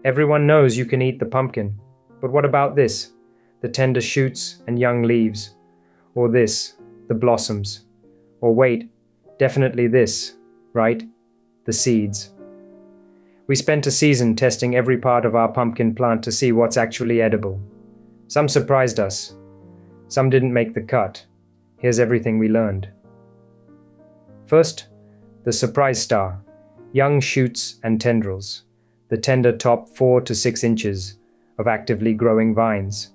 Everyone knows you can eat the pumpkin, but what about this? The tender shoots and young leaves. Or this, the blossoms. Or wait, definitely this, right? The seeds. We spent a season testing every part of our pumpkin plant to see what's actually edible. Some surprised us. Some didn't make the cut. Here's everything we learned. First, the surprise star, young shoots and tendrils, the tender top 4 to 6 inches of actively growing vines.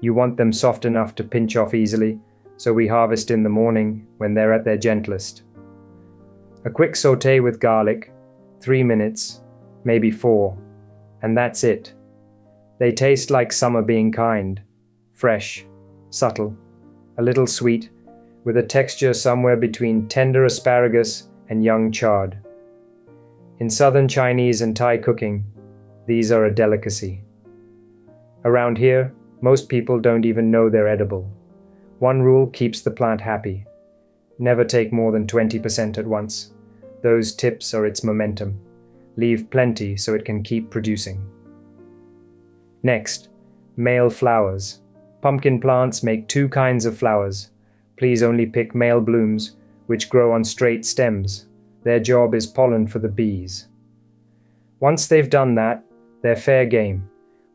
You want them soft enough to pinch off easily, so we harvest in the morning when they're at their gentlest. A quick sauté with garlic, 3 minutes, maybe 4, and that's it. They taste like summer being kind, fresh, subtle, a little sweet, with a texture somewhere between tender asparagus and young chard. In southern Chinese and Thai cooking, these are a delicacy. Around here, most people don't even know they're edible. One rule keeps the plant happy. Never take more than 20% at once. Those tips are its momentum. Leave plenty so it can keep producing. Next, male flowers. Pumpkin plants make 2 kinds of flowers. Please only pick male blooms, which grow on straight stems. Their job is pollen for the bees. Once they've done that, they're fair game.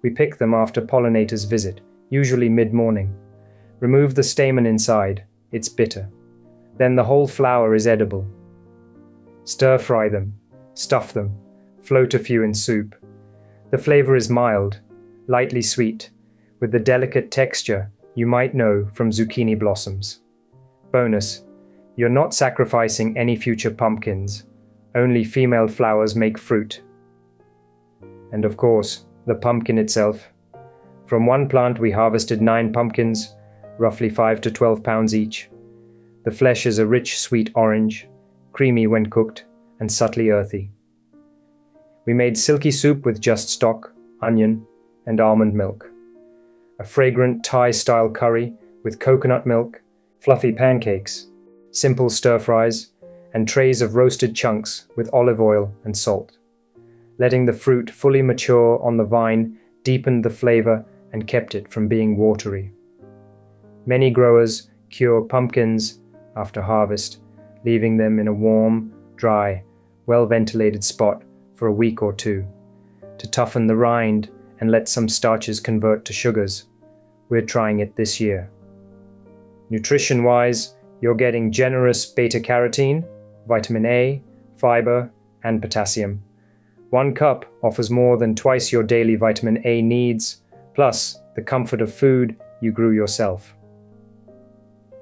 We pick them after pollinators visit, usually mid-morning. Remove the stamen inside, it's bitter. Then the whole flower is edible. Stir-fry them, stuff them, float a few in soup. The flavor is mild, lightly sweet, with the delicate texture you might know from zucchini blossoms. Bonus, you're not sacrificing any future pumpkins. Only female flowers make fruit. And of course, the pumpkin itself. From one plant we harvested 9 pumpkins, roughly 5 to 12 pounds each. The flesh is a rich, sweet orange, creamy when cooked, and subtly earthy. We made silky soup with just stock, onion, and almond milk. A fragrant Thai-style curry with coconut milk, fluffy pancakes, simple stir-fries, and trays of roasted chunks with olive oil and salt. Letting the fruit fully mature on the vine deepened the flavor and kept it from being watery. Many growers cure pumpkins after harvest, leaving them in a warm, dry, well-ventilated spot for a week or 2, to toughen the rind and let some starches convert to sugars. We're trying it this year. Nutrition-wise, you're getting generous beta-carotene, vitamin A, fiber, and potassium. 1 cup offers more than twice your daily vitamin A needs, plus the comfort of food you grew yourself.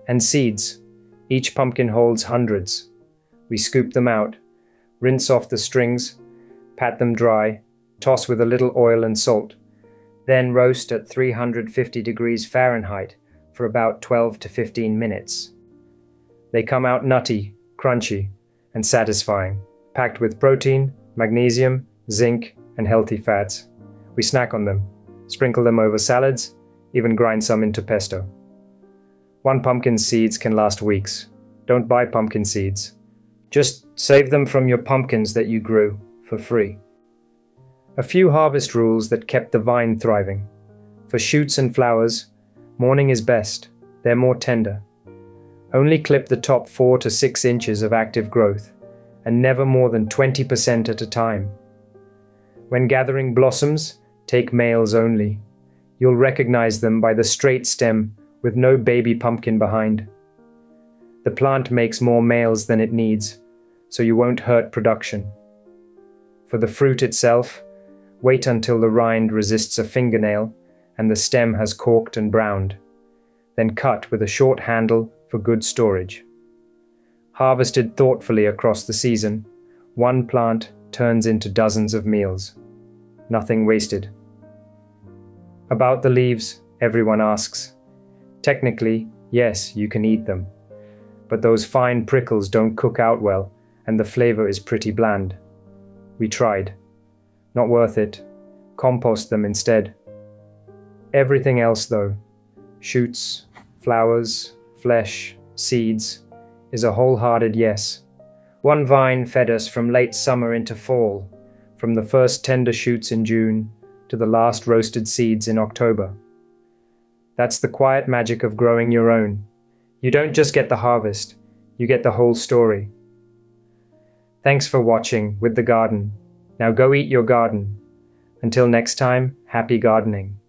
And seeds. Each pumpkin holds hundreds. We scoop them out, rinse off the strings, pat them dry, toss with a little oil and salt, then roast at 350 degrees Fahrenheit for about 12 to 15 minutes. They come out nutty, crunchy, and satisfying, packed with protein, magnesium, zinc, and healthy fats. We snack on them, sprinkle them over salads, even grind some into pesto. 1 pumpkin seeds can last weeks. Don't buy pumpkin seeds. Just save them from your pumpkins that you grew for free. A few harvest rules that kept the vine thriving. For shoots and flowers, morning is best. They're more tender. Only clip the top 4 to 6 inches of active growth, and never more than 20% at a time. When gathering blossoms, take males only. You'll recognize them by the straight stem with no baby pumpkin behind. The plant makes more males than it needs, so you won't hurt production. For the fruit itself, wait until the rind resists a fingernail and the stem has corked and browned. Then cut with a short handle for good storage. Harvested thoughtfully across the season, 1 plant turns into dozens of meals. Nothing wasted. About the leaves, everyone asks. Technically, yes, you can eat them. But those fine prickles don't cook out well, and the flavor is pretty bland. We tried. Not worth it. Compost them instead. Everything else though, shoots, flowers, flesh, seeds, is a wholehearted yes. 1 vine fed us from late summer into fall, from the first tender shoots in June to the last roasted seeds in October. That's the quiet magic of growing your own. You don't just get the harvest, you get the whole story. Thanks for watching With the Garden. Now go eat your garden. Until next time, happy gardening.